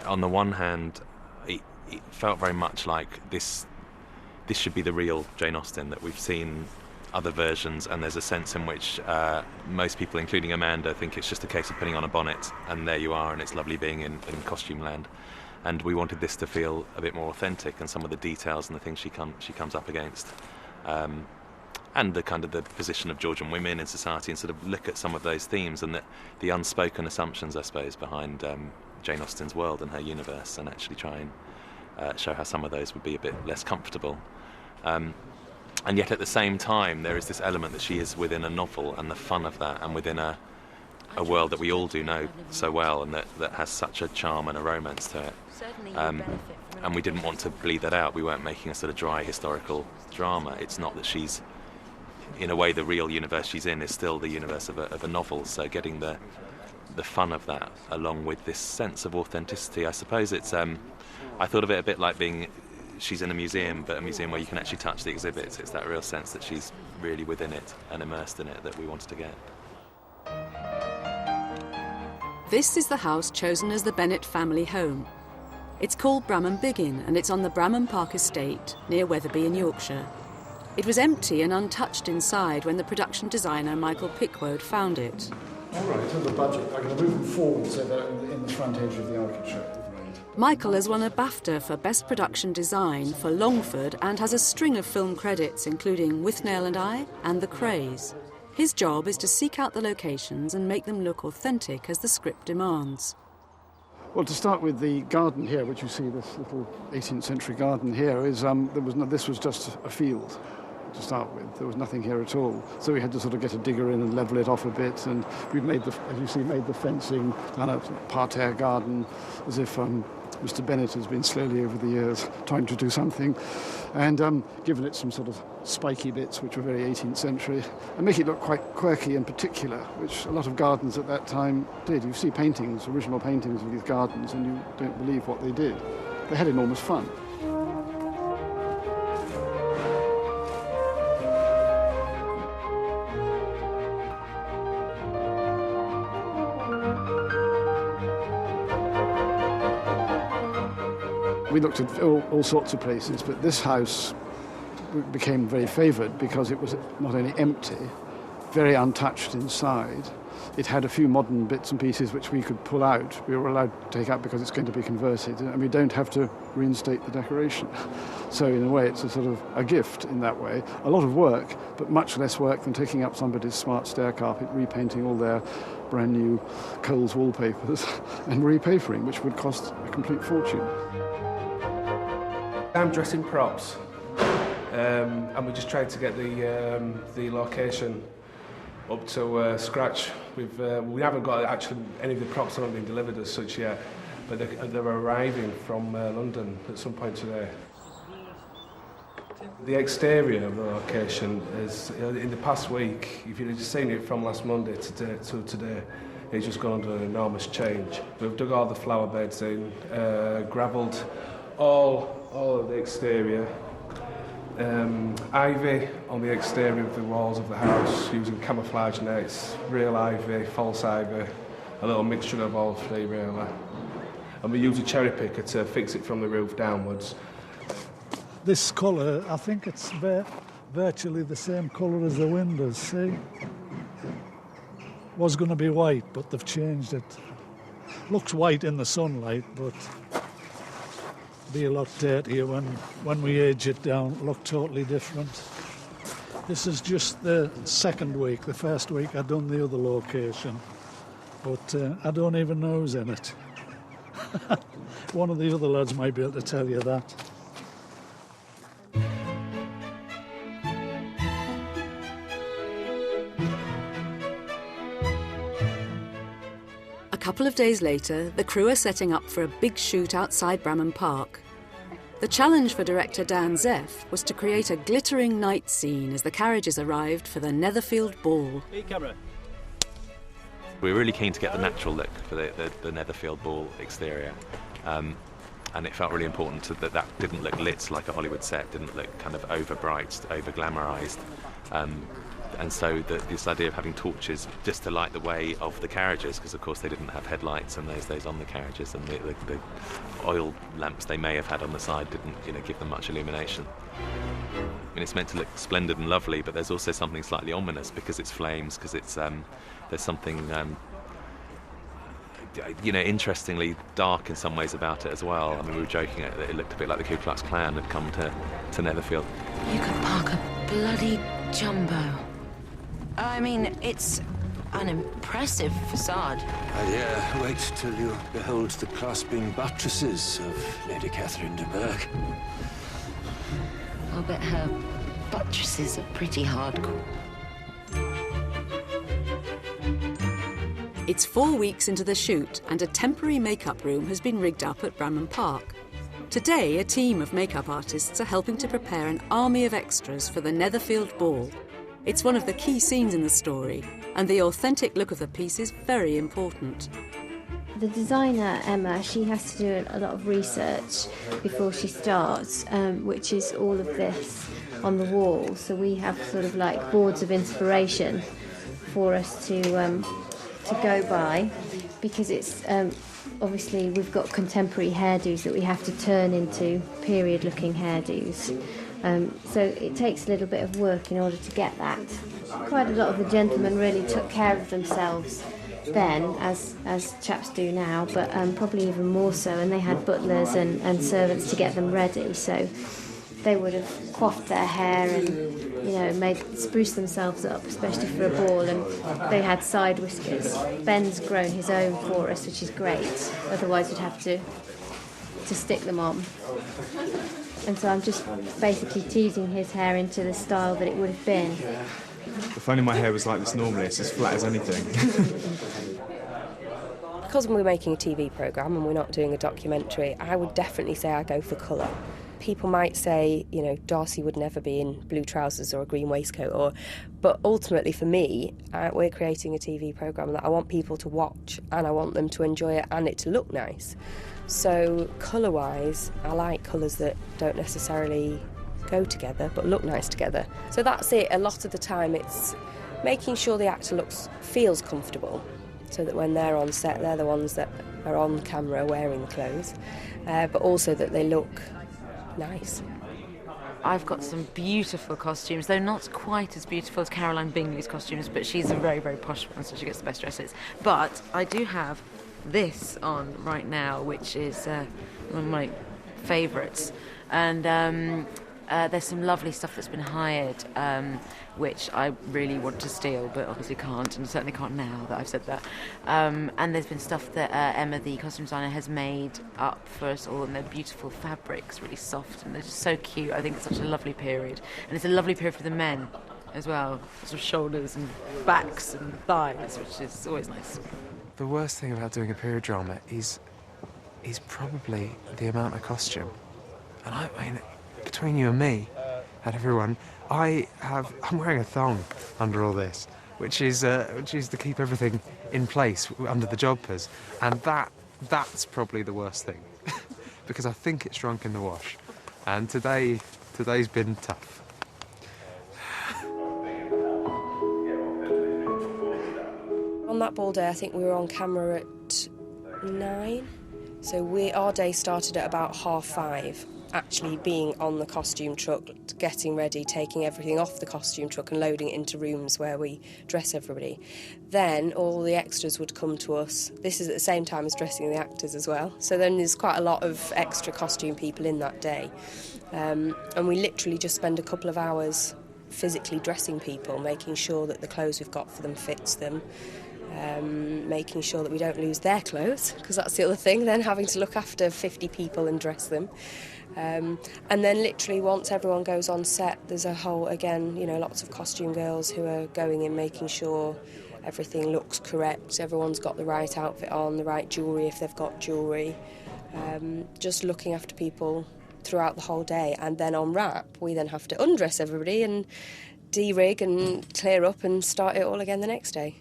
on the one hand, it felt very much like this should be the real Jane Austen, that we've seen other versions, and there's a sense in which most people, including Amanda, think it's just a case of putting on a bonnet and there you are, and it's lovely being in costume land. And we wanted this to feel a bit more authentic, and some of the details and the things she comes up against, and the kind of the position of Georgian women in society, and sort of look at some of those themes and the unspoken assumptions, I suppose, behind Jane Austen's world and her universe, and actually try and show how some of those would be a bit less comfortable. And yet at the same time there is this element that she is within a novel, and the fun of that, and within a world that we all do know so well, and that has such a charm and a romance to it. And we didn't want to bleed that out. We weren't making a sort of dry historical drama. It's not that she's, in a way, the real universe she's in is still the universe of a novel, so getting the fun of that along with this sense of authenticity, I suppose it's I thought of it a bit like she's in a museum, but a museum where you can actually touch the exhibits. It's that real sense that she's really within it and immersed in it that we wanted to get. This is the house chosen as the Bennet family home. It's called Bramham Biggin, and it's on the Bramham Park estate near Wetherby in Yorkshire. It was empty and untouched inside when the production designer Michael Pickwoad found it. All right, on the budget, I'm going to move them forward so they're in the front edge of the architrave. Michael has won a BAFTA for Best Production Design for Longford and has a string of film credits including Withnail and I and The Craze. His job is to seek out the locations and make them look authentic as the script demands. Well, to start with, the garden here, which you see, this little 18th century garden here, is this was just a field to start with. There was nothing here at all. So we had to sort of get a digger in and level it off a bit, and we made as you see, made the fencing, done a parterre garden, as if Mr. Bennet has been slowly over the years trying to do something, and given it some sort of spiky bits which were very 18th century, and make it look quite quirky and particular, which a lot of gardens at that time did. You see paintings, original paintings of these gardens, and you don't believe what they did. They had enormous fun. We looked at all sorts of places, but this house became very favoured because it was not only empty, very untouched inside. It had a few modern bits and pieces which we could pull out. We were allowed to take out because it's going to be converted, and we don't have to reinstate the decoration. So in a way, it's a sort of a gift in that way. A lot of work, but much less work than taking up somebody's smart stair carpet, repainting all their brand new Coles wallpapers, and repapering, which would cost a complete fortune. I'm dressing props, and we're just trying to get the location up to scratch. We haven't got actually any of the props haven't been delivered as such yet, but they're arriving from London at some point today. The exterior of the location is, in the past week, if you'd just seen it from last Monday to today, it's just gone under an enormous change. We've dug all the flower beds in, gravelled all of the exterior, ivy on the exterior of the walls of the house using camouflage nets, real ivy, false ivy, a little mixture of all three really. And we use a cherry picker to fix it from the roof downwards. This colour, I think it's virtually the same colour as the windows, see? Was going to be white, but they've changed it. Looks white in the sunlight, but be a lot dirtier when we age it down, look totally different. This is just the second week. The first week I'd done the other location, but I don't even know who's in it. One of the other lads might be able to tell you that. A couple of days later, the crew are setting up for a big shoot outside Bramham Park. The challenge for director Dan Zeff was to create a glittering night scene as the carriages arrived for the Netherfield Ball. We were really keen to get the natural look for the Netherfield Ball exterior, and it felt really important that didn't look lit like a Hollywood set, didn't look kind of over-bright, over-glamorised. and so this idea of having torches just to light the way of the carriages, because of course they didn't have headlights in those days on the carriages, and the oil lamps they may have had on the side didn't give them much illumination. I mean, it's meant to look splendid and lovely, but there's also something slightly ominous because it's flames, because it's there's something interestingly dark in some ways about it as well. I mean, we were joking that it looked a bit like the Ku Klux Klan had come to Netherfield. You could park a bloody jumbo. I mean, it's an impressive facade. Wait till you behold the clasping buttresses of Lady Catherine de Bourgh. I'll bet her buttresses are pretty hardcore. It's 4 weeks into the shoot, and a temporary makeup room has been rigged up at Bramham Park. Today, a team of makeup artists are helping to prepare an army of extras for the Netherfield Ball. It's one of the key scenes in the story, and the authentic look of the piece is very important. The designer, Emma, she has to do a lot of research before she starts, which is all of this on the wall. So we have sort of like boards of inspiration for us to go by, because it's obviously we've got contemporary hairdos that we have to turn into period-looking hairdos. So it takes a little bit of work in order to get that. Quite a lot of the gentlemen really took care of themselves then, as chaps do now, but probably even more so, and they had butlers and servants to get them ready, so they would have coiffed their hair and spruced themselves up, especially for a ball, and they had side whiskers. Ben's grown his own for us, which is great, otherwise we'd have to stick them on. And so I'm just basically teasing his hair into the style that it would have been. If only my hair was like this normally, it's as flat as anything. Because we're making a TV programme and we're not doing a documentary, I would definitely say I go for colour. People might say, Darcy would never be in blue trousers or a green waistcoat, but ultimately for me, we're creating a TV programme that I want people to watch, and I want them to enjoy it and it to look nice. So colour-wise, I like colours that don't necessarily go together but look nice together. So that's it. A lot of the time it's making sure the actor feels comfortable, so that when they're on set, they're the ones that are on camera wearing the clothes, but also that they look nice. I've got some beautiful costumes, though not quite as beautiful as Caroline Bingley's costumes, but she's a very, very posh one, so she gets the best dresses. But I do have this on right now, which is one of my favourites. And there's some lovely stuff that's been hired, which I really want to steal, but obviously can't, and certainly can't now that I've said that. And there's been stuff that Emma, the costume designer, has made up for us all, and they're beautiful fabrics, really soft, and they're just so cute. I think it's such a lovely period, and it's a lovely period for the men as well, sort of shoulders and backs and thighs, which is always nice. The worst thing about doing a period drama is probably the amount of costume. And I mean, between you and me and everyone, I'm wearing a thong under all this, which is to keep everything in place under the jodhpurs, and that's probably the worst thing, because I think it's shrunk in the wash, and today's been tough. On that ball day, I think we were on camera at 9, so our day started at about 5:30. Actually being on the costume truck, getting ready, taking everything off the costume truck and loading it into rooms where we dress everybody. Then all the extras would come to us. This is at the same time as dressing the actors as well. So then there's quite a lot of extra costume people in that day. And we literally just spend a couple of hours physically dressing people, making sure that the clothes we've got for them fits them. Making sure that we don't lose their clothes, because that's the other thing, then having to look after 50 people and dress them. And then literally once everyone goes on set, there's a whole, again, lots of costume girls who are going in, making sure everything looks correct, everyone's got the right outfit on, the right jewellery if they've got jewellery, just looking after people throughout the whole day. And then on wrap, we then have to undress everybody and de-rig and clear up and start it all again the next day.